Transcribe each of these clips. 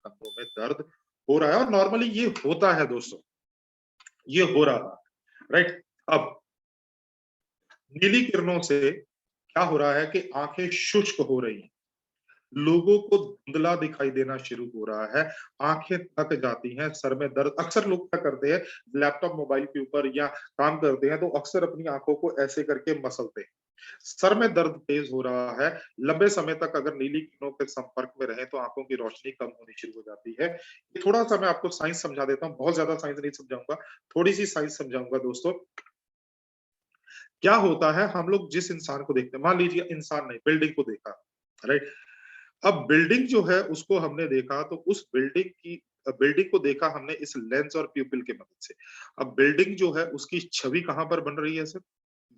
कंधों में दर्द हो रहा है और नॉर्मली ये होता है दोस्तों, ये हो रहा है, राइट? अब नीली किरणों से क्या हो रहा है कि आंखें शुष्क हो रही हैं, लोगों को धुंधला दिखाई देना शुरू हो रहा है, आंखें थक जाती हैं, सर में दर्द। अक्सर लोग क्या करते हैं, लैपटॉप मोबाइल के ऊपर या काम करते हैं तो अक्सर अपनी आंखों को ऐसे करके मसलते हैं, सर में दर्द तेज हो रहा है। लंबे समय तक अगर नीली किरणों के संपर्क में रहे तो आंखों की रोशनी कम होनी शुरू हो जाती है। ये थोड़ा सा मैं आपको साइंस समझा देता हूँ, बहुत ज्यादा साइंस नहीं समझाऊंगा, थोड़ी सी साइंस समझाऊंगा दोस्तों। क्या होता है, हम लोग जिस इंसान को देखते हैं, मान लीजिए इंसान नहीं, बिल्डिंग को देखा, राइट? अब बिल्डिंग जो है उसको हमने देखा तो उस बिल्डिंग को देखा हमने इस लेंस और प्यूपिल के मदद से। अब बिल्डिंग जो है उसकी छवि कहाँ पर बन रही है सर?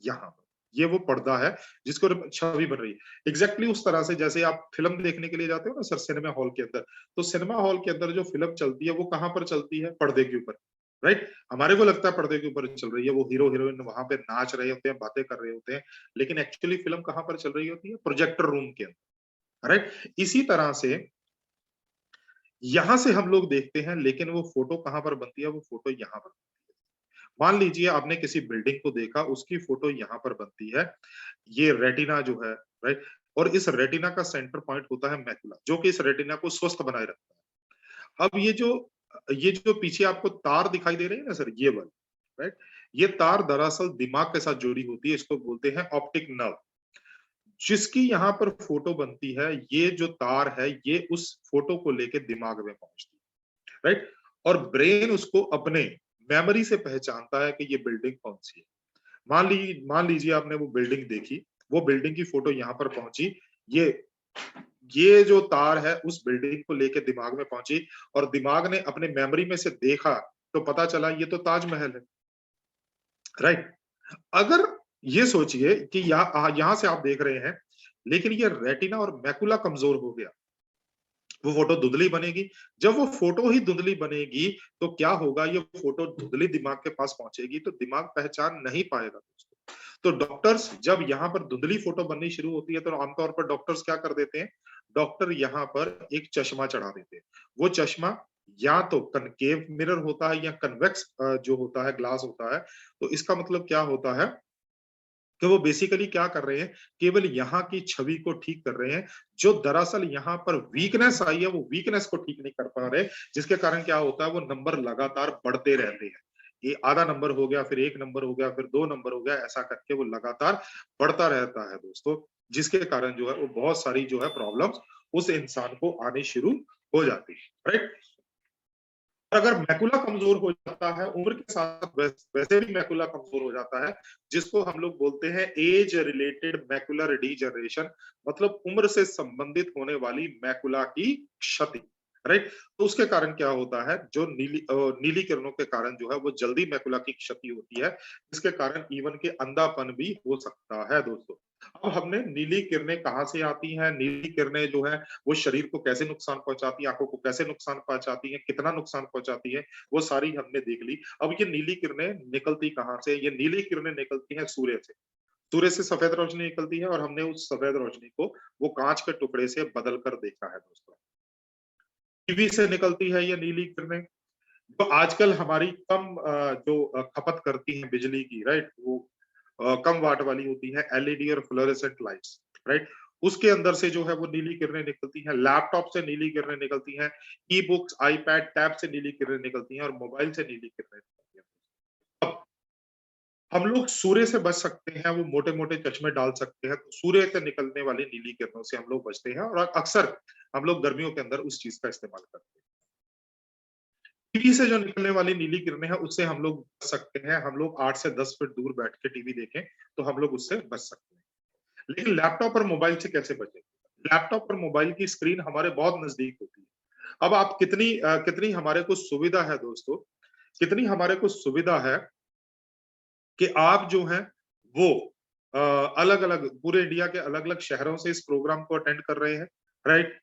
यहाँ पर। ये वो पर्दा है जिसको छवि बन रही है। एग्जैक्टली उस तरह से जैसे आप फिल्म देखने के लिए जाते हो ना सर सिनेमा हॉल के अंदर, तो सिनेमा हॉल के अंदर जो फिल्म चलती है वो कहाँ पर चलती है? पर्दे के ऊपर, राइट? हमारे को लगता है पर्दे के ऊपर चल रही है, वो हीरो हीरोइन वहां पे नाच रहे होते हैं, बातें कर रहे होते हैं, लेकिन एक्चुअली फिल्म कहाँ पर चल रही होती है? प्रोजेक्टर रूम के अंदर, राइट? इसी तरह से यहां से हम लोग देखते हैं, लेकिन वो फोटो कहां पर बनती है? वो फोटो यहाँ पर। मान लीजिए आपने किसी बिल्डिंग को देखा, उसकी फोटो यहाँ पर बनती है। ये रेटिना जो है, राइट? और इस रेटिना का सेंटर पॉइंट होता है मैकुला, जो कि इस रेटिना को स्वस्थ बनाए रखता है। अब ये जो पीछे आपको तार दिखाई दे रहे हैं ना सर, ये वाली, राइट? ये तार दरअसल दिमाग के साथ जुड़ी होती है, इसको बोलते हैं ऑप्टिक नर्व। जिसकी यहाँ पर फोटो बनती है, ये जो तार है ये उस फोटो को लेके दिमाग में पहुंचती है, राइट? और ब्रेन उसको अपने मेमोरी से पहचानता है कि ये बिल्डिंग कौन सी है। मान लीजिए आपने वो बिल्डिंग देखी, वो बिल्डिंग की फोटो यहाँ पर पहुंची, ये ये जो तार है उस बिल्डिंग को लेके दिमाग में पहुंची और दिमाग ने अपने मेमोरी में से देखा तो पता चला ये तो ताजमहल है, राइट? अगर ये सोचिए कि यहाँ से आप देख रहे हैं, लेकिन ये रेटिना और मैकुला कमजोर हो गया, वो फोटो धुंधली बनेगी। जब वो फोटो ही धुंधली बनेगी तो क्या होगा, ये फोटो धुंधली दिमाग के पास पहुंचेगी तो दिमाग पहचान नहीं पाएगा दोस्तों। तो डॉक्टर्स जब यहाँ पर धुंधली फोटो बननी शुरू होती है तो आमतौर पर डॉक्टर्स क्या कर देते हैं, डॉक्टर यहाँ पर एक चश्मा चढ़ा देते हैं। वो चश्मा या तो कनकेव मिरर होता है या कन्वेक्स जो होता है ग्लास होता है। तो इसका मतलब क्या होता है कि वो बेसिकली क्या कर रहे हैं, केवल यहाँ की छवि को ठीक कर रहे हैं, जो दरअसल यहाँ पर वीकनेस आई है वो वीकनेस को ठीक नहीं कर पा रहे, जिसके कारण क्या होता है, वो नंबर लगातार बढ़ते रहते हैं। ये आधा नंबर हो गया, फिर 1 नंबर हो गया, फिर 2 नंबर हो गया, ऐसा करके वो लगातार बढ़ता रहता है दोस्तों, जिसके कारण जो है वो बहुत सारी जो है प्रॉब्लम्स उस इंसान को आनी शुरू हो जाती है, राइट? अगर मैकुला कमजोर हो जाता है उम्र के साथ, वैसे भी मैकुला कमजोर हो जाता है, जिसको हम लोग बोलते हैं एज रिलेटेड मैकुलर डीजनरेशन, मतलब उम्र से संबंधित होने वाली मैकुला की क्षति, राइट? तो उसके कारण क्या होता है, जो नीली किरणों के कारण जो है वो जल्दी मैकुला की क्षति होती है, जिसके कारण इवन के अंधापन भी हो सकता है दोस्तों। अब हमने नीली किरणें कहाँ से आती हैं, नीली किरणें जो है वो शरीर को कैसे नुकसान पहुंचाती है, आंखों को कैसे नुकसान पहुंचाती है, कितना नुकसान पहुंचाती है, वो सारी हमने देख ली। अब ये नीली किरणें निकलती कहाँ से? ये नीली किरणें निकलती हैं सूर्य से। सूर्य से सफेद रोशनी निकलती है और हमने उस सफेद रोशनी को वो कांच के टुकड़े से बदल कर देखा है दोस्तों। टीवी से निकलती है ये नीली किरणें, जो आजकल हमारी कम जो खपत करती है बिजली की, राइट? वो कम वाट वाली होती है, एलईडी और फ्लोरेसेंट लाइट्स, राइट? उसके अंदर से जो है वो नीली किरणें निकलती हैं, लैपटॉप से नीली किरणें निकलती हैं, ई बुक्स, आईपैड, टैब से नीली किरणें निकलती हैं और मोबाइल से नीली किरणें निकलती हैं। अब हम लोग सूर्य से बच सकते हैं, वो मोटे मोटे चश्मे डाल सकते हैं, तो सूर्य से निकलने वाली नीली किरणों से हम लोग बचते हैं और अक्सर हम लोग गर्मियों के अंदर उस चीज का इस्तेमाल करते हैं। टीवी से जो निकलने वाली नीली किरणें हैं उससे हम लोग बच सकते हैं, हम लोग 8 से 10 फीट दूर बैठ के टीवी देखें तो हम लोग उससे बच सकते हैं। लेकिन लैपटॉप और मोबाइल से कैसे बचें? लैपटॉप और मोबाइल की स्क्रीन हमारे बहुत नजदीक होती है। अब आप कितनी हमारे को सुविधा है दोस्तों, कितनी हमारे को सुविधा है कि आप जो हैं वो अलग अलग पूरे इंडिया के अलग अलग शहरों से इस प्रोग्राम को अटेंड कर रहे हैं, राइट?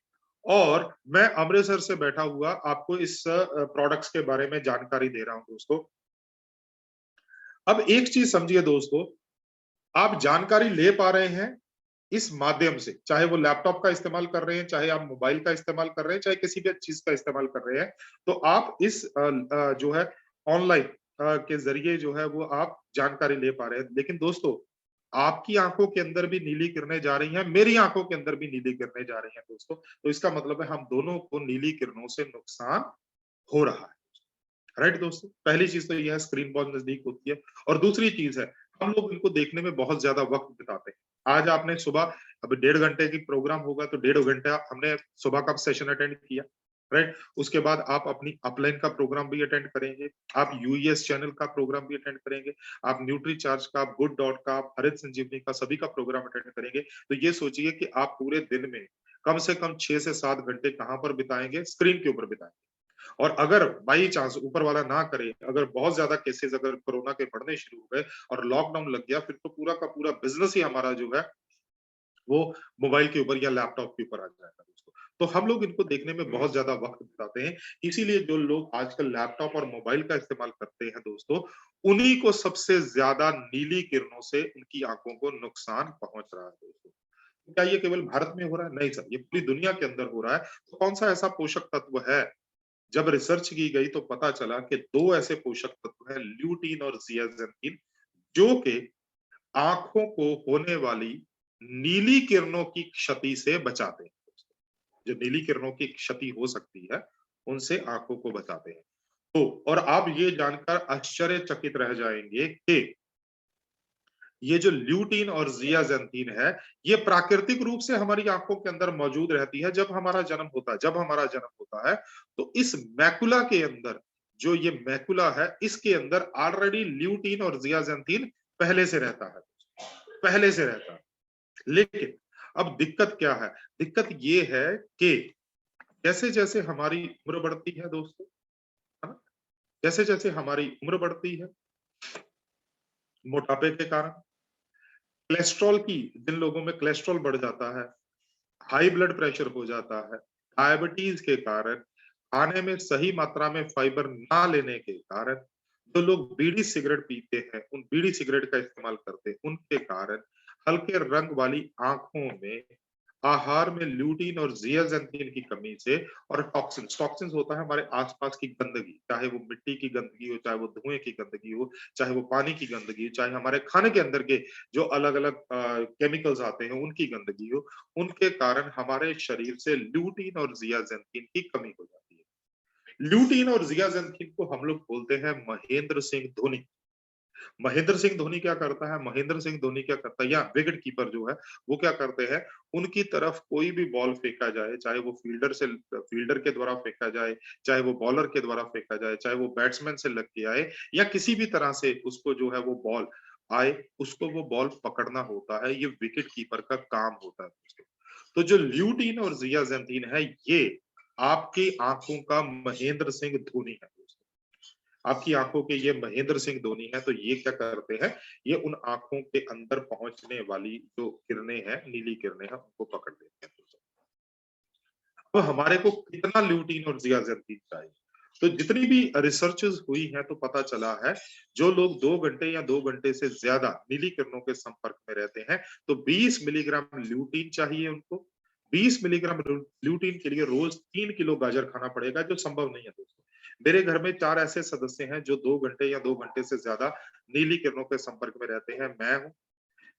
और मैं अमृतसर से बैठा हुआ आपको इस प्रोडक्ट्स के बारे में जानकारी दे रहा हूं दोस्तों। अब एक चीज समझिए दोस्तों, आप जानकारी ले पा रहे हैं, इस माध्यम से, चाहे वो लैपटॉप का इस्तेमाल कर रहे हैं, चाहे आप मोबाइल का इस्तेमाल कर रहे हैं, चाहे किसी भी चीज का इस्तेमाल कर रहे हैं, तो आप इस जो है ऑनलाइन के जरिए जो है वो आप जानकारी ले पा रहे हैं। लेकिन दोस्तों, आपकी आंखों के अंदर भी नीली किरणें जा रही हैं, मेरी आंखों के अंदर भी नीली किरणें जा रही हैं दोस्तों। तो इसका मतलब है हम दोनों को नीली किरणों से नुकसान हो रहा है। राइट दोस्तों, पहली चीज तो यह है, स्क्रीन बहुत नजदीक होती है। और दूसरी चीज है, हम लोग इनको देखने में बहुत ज्यादा वक्त बिताते हैं। आज आपने सुबह, अब 1.5 घंटे की प्रोग्राम होगा तो 1.5 घंटा हमने सुबह का सेशन अटेंड किया, राइट। उसके बाद आप अपनी अपलाइन का प्रोग्राम भी अटेंड करेंगे, आप यूएस चैनल का प्रोग्राम भी अटेंड करेंगे, आप न्यूट्री चार्ज का, गुड डॉट का, हरित संजीवनी का, सभी का प्रोग्राम अटेंड करेंगे। तो ये सोचिए कि आप पूरे दिन में कम से कम 6 से 7 घंटे कहां पर बिताएंगे? स्क्रीन के ऊपर बिताएंगे। और अगर बाई चांस ऊपर वाला ना करे, अगर बहुत ज्यादा केसेस अगर कोरोना के बढ़ने शुरू हो गए और लॉकडाउन लग गया, फिर तो पूरा का पूरा बिजनेस ही हमारा जो है वो मोबाइल के ऊपर या लैपटॉप के ऊपर आ जाएगा दोस्तों। तो हम लोग इनको देखने में बहुत ज्यादा वक्त बिताते हैं। इसीलिए जो लोग आजकल लैपटॉप और मोबाइल का इस्तेमाल करते हैं दोस्तों, उन्हीं को सबसे ज्यादा नीली किरणों से उनकी आंखों को नुकसान पहुंच रहा है दोस्तों। क्या ये केवल भारत में हो रहा है? नहीं सर, ये पूरी दुनिया के अंदर हो रहा है। तो कौन सा ऐसा पोषक तत्व है? जब रिसर्च की गई तो पता चला कि दो ऐसे पोषक तत्व हैं, ल्यूटीन और जियाजेंथीन, जो कि आंखों को होने वाली नीली किरणों की क्षति से बचाते हैं। जो नीली किरणों की क्षति हो सकती है, उनसे आंखों को बचाते हैं। तो और आप ये जानकर आश्चर्यचकित रह जाएंगे कि ये जो ल्यूटीन और जियाजेंथीन है, ये प्राकृतिक रूप से हमारी आंखों के अंदर मौजूद रहती है। जब हमारा जन्म होता है, तो इस मैकुला के अंदर, जो ये मैकुला है, इसके अंदर ऑलरेडी ल्यूटीन और जियाजेंथीन पहले से रहता है, पहले से रहता है। लेकिन अब दिक्कत क्या है? दिक्कत ये है कि जैसे जैसे हमारी उम्र बढ़ती है दोस्तों, है ना, जैसे जैसे हमारी उम्र बढ़ती है, मोटापे के कारण, कोलेस्ट्रॉल की, जिन लोगों में कोलेस्ट्रॉल बढ़ जाता है, हाई ब्लड प्रेशर हो जाता है, डायबिटीज के कारण, खाने में सही मात्रा में फाइबर ना लेने के कारण, जो लोग बीड़ी सिगरेट पीते हैं, उन बीड़ी सिगरेट का इस्तेमाल करते हैं, उनके कारण हल्के रंग वाली आंखों में, आहार में ल्यूटीन और जियाजेंथीन की कमी से, और टॉक्सिन्स, टॉक्सिन्स होता है हमारे आसपास की गंदगी, चाहे वो मिट्टी की गंदगी हो, चाहे वो धुएं की गंदगी हो, चाहे वो पानी की गंदगी हो, चाहे हमारे खाने के अंदर के जो अलग अलग केमिकल्स आते हैं उनकी गंदगी हो, उनके कारण हमारे शरीर से ल्यूटीन और जियाजेंथीन की कमी हो जाती है। ल्यूटीन और जियाजेंथीन को हम लोग बोलते हैं महेंद्र सिंह धोनी। महेंद्र सिंह धोनी क्या करता है? महेंद्र सिंह धोनी क्या करता है, या विकेट कीपर जो है, वो क्या करते हैं? उनकी तरफ कोई भी बॉल फेंका जाए, चाहे वो फील्डर के द्वारा फेंका जाए, चाहे वो बॉलर के द्वारा फेंका जाए, चाहे वो बैट्समैन से लग के आए, या किसी भी तरह से उसको जो है वो बॉल आए, उसको वो बॉल पकड़ना होता है। ये विकेट कीपर का काम होता है दोस्तों। तो जो ल्यूटीन और जियाजेंथीन है, ये आपकी आंखों का महेंद्र सिंह धोनी है दोस्तों। आपकी आंखों के ये महेंद्र सिंह धोनी है। तो ये क्या करते हैं? ये उन आंखों के अंदर पहुंचने वाली जो किरणें हैं, नीली किरणें हैं, उनको पकड़ लेते हैं। तो हमारे को कितना ल्यूटीन और जियाजेंथीन चाहिए? तो जितनी भी रिसर्चेस हुई हैं, तो पता चला है, जो लोग 2 घंटे या 2 घंटे से ज्यादा नीली किरणों के संपर्क में रहते हैं, तो 20 मिलीग्राम ल्यूटीन चाहिए उनको। 20 मिलीग्राम ल्यूटीन के लिए रोज 3 किलो गाजर खाना पड़ेगा, जो संभव नहीं है दोस्तों। मेरे घर में 4 ऐसे सदस्य हैं जो 2 घंटे या 2 घंटे से ज्यादा नीली किरणों के संपर्क में रहते हैं। मैं हूँ,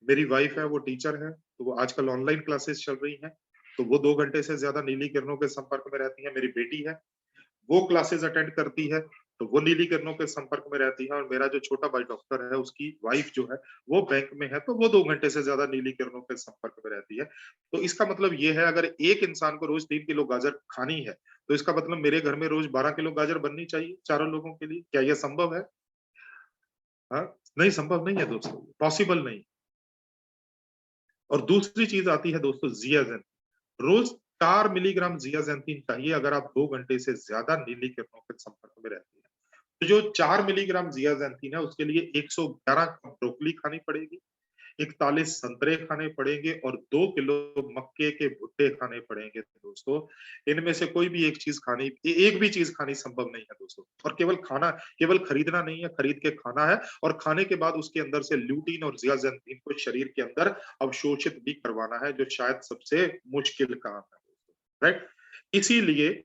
मेरी वाइफ है, वो टीचर है, तो वो आजकल ऑनलाइन क्लासेस चल रही हैं, तो वो 2 घंटे से ज्यादा नीली किरणों के संपर्क में रहती है। मेरी बेटी है, वो क्लासेस अटेंड करती है, तो वो नीली किरणों के संपर्क में रहती है। और मेरा जो छोटा भाई डॉक्टर है, उसकी वाइफ जो है वो बैंक में है, तो वो 2 घंटे से ज्यादा नीली किरणों के संपर्क में रहती है। तो इसका मतलब ये है, अगर एक इंसान को रोज 3 किलो गाजर खानी है, तो इसका मतलब मेरे घर में रोज 12 किलो गाजर बननी चाहिए चारों लोगों के लिए। क्या यह संभव है? हाँ, नहीं, संभव नहीं है दोस्तों, पॉसिबल नहीं। और दूसरी चीज आती है दोस्तों, जियाजेंथीन। रोज 4 मिलीग्राम जियाजेंथीन चाहिए अगर आप 2 घंटे से ज्यादा नीली किरणों के संपर्क में रहती है। तो जो 4 मिलीग्राम जियाजेंथीन है, उसके लिए 111 ब्रोकली खानी पड़ेगी, 41 संतरे खाने पड़ेंगे और 2 किलो मक्के के भुट्टे खाने पड़ेंगे दोस्तों। इनमें से कोई भी एक चीज खानी, एक भी चीज खानी संभव नहीं है दोस्तों। और केवल खाना, केवल खरीदना नहीं है, खरीद के खाना है, और खाने के बाद उसके अंदर से ल्यूटीन और जियाजेंथीन को शरीर के अंदर अवशोषित भी करवाना है, जो शायद सबसे मुश्किल काम है दोस्तों, राइट। इसीलिए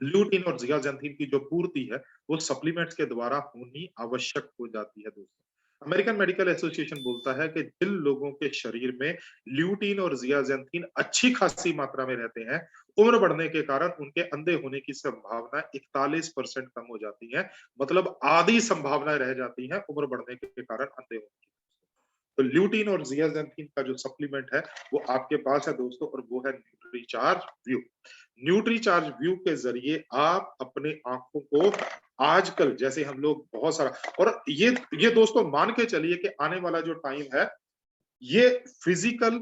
ल्यूटीन और जियाजेंथीन की जो पूर्ति है वो सप्लीमेंट्स के द्वारा होनी आवश्यक हो जाती है दोस्तों। अमेरिकन मेडिकल एसोसिएशन बोलता है कि जिन लोगों के शरीर में ल्यूटीन और जियाजेंथीन अच्छी खासी मात्रा में रहते हैं, उम्र बढ़ने के कारण उनके अंधे होने की संभावना 41% कम हो जाती है। मतलब आधी संभावनाएं रह जाती हैं उम्र बढ़ने के कारण अंधे होने की। तो ल्यूटीन और जियाजेंथीन का जो सप्लीमेंट है वो आपके पास है दोस्तों, और वो है न्यूट्रीचार्ज व्यू। न्यूट्रीचार्ज व्यू के जरिए आप अपने आंखों को आजकल, जैसे हम लोग बहुत सारा, और ये दोस्तों मान के चलिए कि आने वाला जो टाइम है ये फिजिकल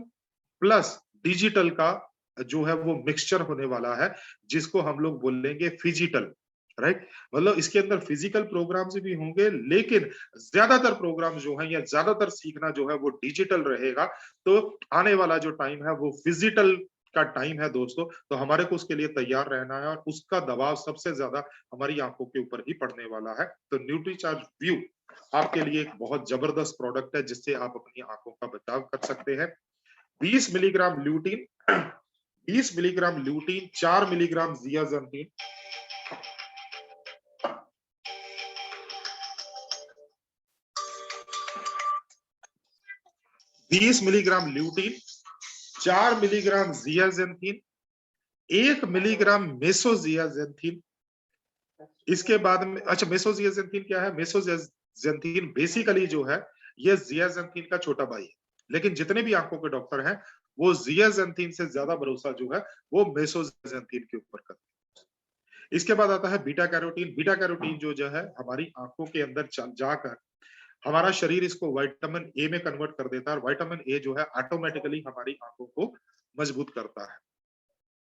प्लस डिजिटल का जो है वो मिक्सचर होने वाला है, जिसको हम लोग बोलेंगे फिजिटल, राइट। मतलब इसके अंदर फिजिकल प्रोग्राम्स भी होंगे, लेकिन ज्यादातर प्रोग्राम जो है या ज्यादातर सीखना जो है वो डिजिटल रहेगा। तो आने वाला जो टाइम है वो फिजिटल का टाइम है दोस्तों। तो हमारे को उसके लिए तैयार रहना है, और उसका दबाव सबसे ज्यादा हमारी आंखों के ऊपर ही पड़ने वाला है। तो न्यूट्रीचार्ज व्यू आपके लिए एक बहुत जबरदस्त प्रोडक्ट है, जिससे आप अपनी आंखों का बचाव कर सकते हैं। 20 milligram lutein, 20 milligram lutein, 4 milligram zeaxanthin, 20 milligram lutein, 4 milligram zeaxanthin, 1 milligram mesozeaxanthin. इसके बाद में, अच्छा मेसोजियाजेंथीन क्या है? मेसोजियाजेंथीन बेसिकली जो है ये जियाजेंथीन का छोटा भाई है, लेकिन जितने भी आंखों के डॉक्टर हैं वो जियाजेंथीन से ज्यादा भरोसा जो है वो मेसोजियाजेंथीन के ऊपर करते हैं। इसके बाद आता है बीटा कैरोटीन। बीटा कैरोटीन जो है हमारी आंखों के अंदर जाकर हमारा शरीर इसको विटामिन ए में कन्वर्ट कर देता है, और विटामिन ए जो है ऑटोमेटिकली हमारी आंखों को मजबूत करता है।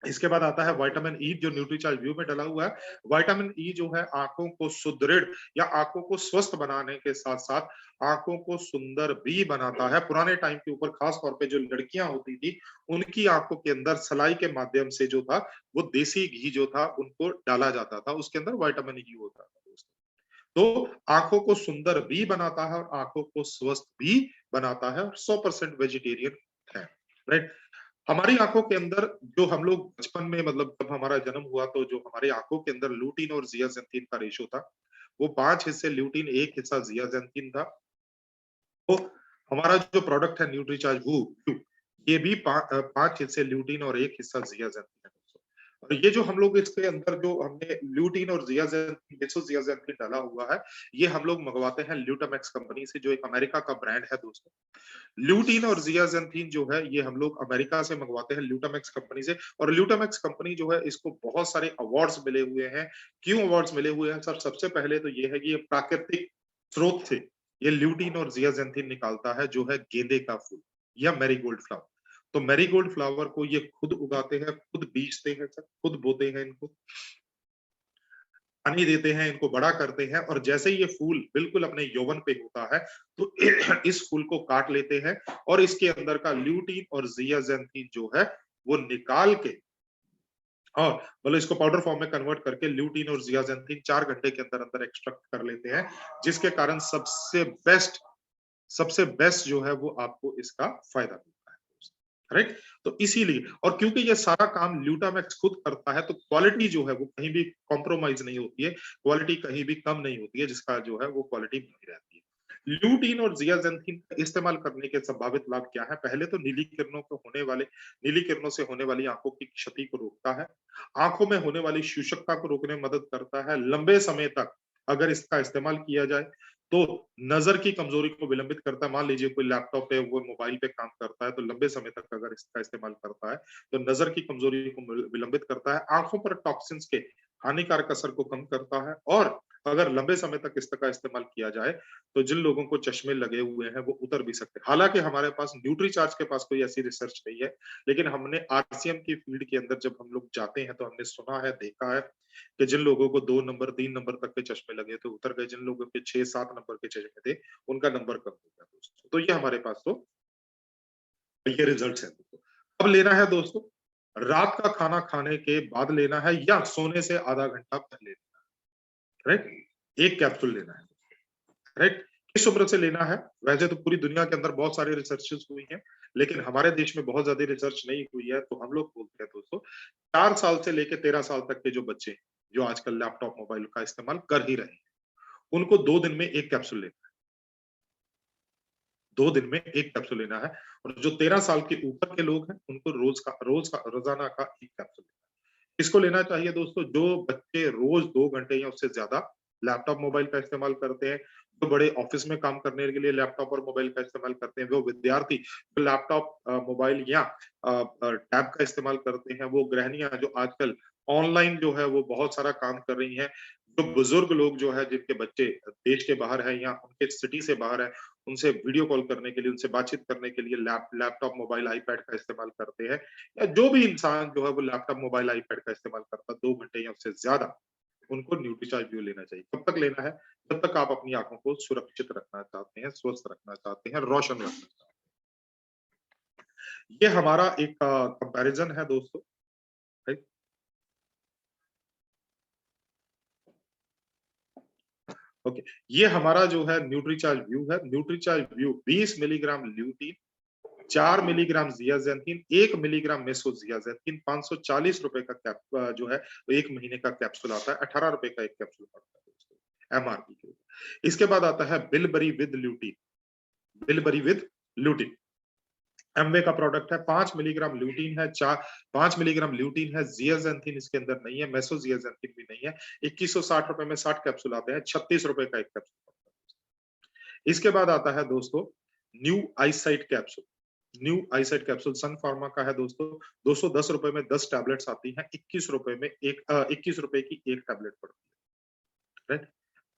इसके बाद आता है विटामिन ई, जो न्यूट्रीचार्ज व्यू में डला हुआ है। विटामिन ई जो है आंखों को सुदृढ़ या आंखों को स्वस्थ बनाने के साथ साथ आंखों को सुंदर भी बनाता है। पुराने टाइम के ऊपर खास तौर पे जो लड़कियां होती थी, उनकी आंखों के अंदर सलाई के माध्यम से जो था वो देसी घी जो था उनको डाला जाता था, उसके अंदर विटामिन ई होता था दोस्तों। तो आंखों को सुंदर भी बनाता है और आंखों को स्वस्थ भी बनाता है, और 100% वेजिटेरियन है, राइट। हमारी आंखों के अंदर जो हम लोग बचपन में, मतलब जब हमारा जन्म हुआ, तो जो हमारी आंखों के अंदर लूटीन और जियाजेंथीन का रेशो था वो 5 हिस्से लूटीन, 1 हिस्सा जियाजेंथीन था। तो हमारा जो प्रोडक्ट है न्यूट्रीचार्ज व्यू, ये भी 5 हिस्से ल्यूटीन और 1 हिस्सा जियाजेंथीन है दोस्तों। और ये जो हम लोग इसके अंदर जो हमने ल्यूटीन और जियाजेंथीन, मेसोजियाजेंथीन डाला हुआ है, ये हम लोग मंगवाते हैं ल्यूटामैक्स कंपनी से, जो एक अमेरिका का ब्रांड है दोस्तों। ल्यूटीन और जियाजेंथीन जो है ये हम लोग अमेरिका से मंगवाते हैं, ल्यूटामैक्स कंपनी से। और ल्यूटामैक्स कंपनी जो है इसको बहुत सारे अवार्ड्स मिले हुए हैं। क्यों अवार्ड्स मिले हुए हैं सर? सबसे पहले तो ये है कि ये प्राकृतिक स्रोत से ये ल्यूटीन और जियाजेंथीन निकालता है, जो है गेंदे का फूल या मैरीगोल्ड फ्लावर। तो मैरीगोल्ड फ्लावर को ये खुद उगाते हैं, खुद बीजते हैं सर, खुद बोते हैं इनको, पानी देते हैं, इनको बड़ा करते हैं, और जैसे ही ये फूल बिल्कुल अपने यौवन पे होता है तो इस फूल को काट लेते हैं, और इसके अंदर का ल्यूटीन और जियाजेंथीन जो है वो निकाल के, और मतलब इसको पाउडर फॉर्म में कन्वर्ट करके ल्यूटीन और जियाजेंथीन 4 घंटे के अंदर अंदर एक्सट्रैक्ट कर लेते हैं, जिसके कारण सबसे बेस्ट जो है वो आपको इसका फायदा मिलता है, राइट। तो इसीलिए, और क्योंकि ये सारा काम ल्यूटामैक्स खुद करता है, तो क्वालिटी जो है वो कहीं भी कॉम्प्रोमाइज नहीं होती है, क्वालिटी कहीं भी कम नहीं होती है, जिसका जो है वो क्वालिटी बनी रहती है। ल्यूटीन और जियाजेंथीन का इस्तेमाल करने के संभावित लाभ क्या है? पहले तो नीली किरणों से होने वाली आंखों की क्षति को रोकता है, आंखों में होने वाली शुष्कता को रोकने में मदद करता है। लंबे समय तक अगर इसका इस्तेमाल किया जाए तो नजर की कमजोरी को विलंबित करता है। मान लीजिए कोई लैपटॉप पे, वो मोबाइल पे काम करता है, तो लंबे समय तक अगर इसका इस्तेमाल करता है तो नजर की कमजोरी को विलंबित करता है, आंखों पर टॉक्सिन्स के हानिकारक असर को कम करता है। और अगर लंबे समय तक इसका इस्तेमाल किया जाए तो जिन लोगों को चश्मे लगे हुए हैं वो उतर भी सकते हैं। हालांकि हमारे पास न्यूट्रीचार्ज के पास कोई ऐसी रिसर्च नहीं है, लेकिन हमने आरसीएम की फील्ड के अंदर जब हम लोग जाते हैं तो हमने सुना है, देखा है कि जिन लोगों को 2 नंबर 3 नंबर तक के चश्मे लगे तो उतर गए, जिन लोगों के 6-7 नंबर के चश्मे थे उनका नंबर कम हो गया दोस्तों। तो ये हमारे पास तो ये रिजल्ट्स हैं दोस्तों। कब लेना है दोस्तों? रात का खाना खाने के बाद लेना है या सोने से आधा घंटा पहले लेना है, राइट? 1 कैप्सूल लेना है, राइट? किस उम्र से लेना है? वैसे तो पूरी दुनिया के अंदर बहुत सारी रिसर्चेस हुई हैं, लेकिन हमारे देश में बहुत ज़्यादा रिसर्च नहीं हुई है, तो हम लोग बोलते हैं दोस्तों 4 साल से लेके 13 साल तक के जो बच्चे हैं, जो आजकल लैपटॉप, मोबाइल का इस्तेमाल कर ही रहे हैं, उनको 2 दिन में 1 कैप्सूल लेना है। 2 दिन में 1 कैप्सूल लेना है और जो 13 साल के ऊपर के लोग हैं, उनको रोज़ाना का 1 कैप्सूल लेना है। किसको लेना चाहिए दोस्तों? जो बच्चे रोज़ 2 घंटे या उससे ज़्यादा लैपटॉप, मोबाइल का इस्तेमाल करते हैं, जो बड़े ऑफ़िस में काम करने के लिए लैपटॉप और मोबाइल का इस्तेमाल करते हैं, वो विद्यार्थी जो लैपटॉप मोबाइल या टैब का इस्तेमाल करते हैं, वो गृहिणियाँ जो आजकल ऑनलाइन जो है वो बहुत सारा काम कर रही हैं, जो बुजुर्ग लोग जो है जिनके बच्चे देश के बाहर हैं या उनके सिटी से बाहर हैं, उनसे वीडियो कॉल करने के लिए, उनसे बातचीत करने के लिए लैपटॉप, मोबाइल, आईपैड का इस्तेमाल करते हैं या जो भी इंसान जो है वो लैपटॉप, मोबाइल, आईपैड का इस्तेमाल करता है 2 घंटे या उससे ज़्यादा, उनको न्यूट्रीचार्ज व्यू लेना चाहिए। कब तक लेना है? जब तक आप अपनी आँखों को सुरक्षित रखना चाहते हैं, स्वस्थ रखना चाहते हैं, रोशन रखना चाहते हैं। ये हमारा एक कंपैरिज़न है दोस्तों, राइट? ओके, ये हमारा जो है न्यूट्रीचार्ज व्यू है। Nutricharge view 20 milligram lutein, 4 milligram zeaxanthin, 1 milligram mesozeaxanthin, ₹540 का जो है 1 महीने का कैप्सूल आता है, ₹18 का 1 कैप्सूल पड़ता है दोस्तों, एमआरपी के ऊपर। इसके बाद आता है bilberry with lutein, bilberry with lutein. Amway का प्रोडक्ट है, 5 मिलीग्राम ल्यूटीन है, 5 मिलीग्राम ल्यूटीन है, ज़ियाज़ेंथिन इसके अंदर नहीं है, मेसोज़ियाज़ेंथिन भी नहीं है। ₹2160 में 60 कैप्सूल आते हैं, ₹36 का 1 कैप्सूल पड़ता है। इसके बाद आता है दोस्तों new eyesight capsule. New eyesight capsule Sun Pharma का है दोस्तों, ₹210 में 10 टैबलेट्स आती हैं, ₹21 की 1 टैबलेट पड़ती है, राइट?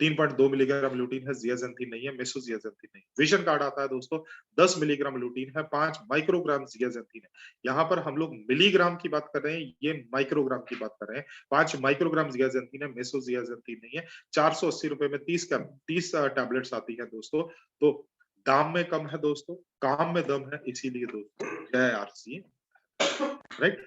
3.2 मिलीग्राम ल्यूटीन है, ज़ियाज़ेंथिन नहीं है, मेसोज़ियाज़ेंथिन नहीं है। विज़न कार्ड आता है दोस्तों, 10 मिलीग्राम ल्यूटीन है, 5 माइक्रोग्राम ज़ियाज़ेंथिन है। यहाँ पर हम लोग मिलीग्राम की बात कर रहे हैं, ये माइक्रोग्राम की बात कर रहे हैं। 5 माइक्रोग्राम ज़ियाज़ेंथिन है, मेसोज़ियाज़ेंथिन नहीं है। ₹480 में 30 टैबलेट्स आती हैं दोस्तों। तो दाम में कम है दोस्तों, काम में दम है, इसीलिए दोस्तों जय आरसीए, राइट?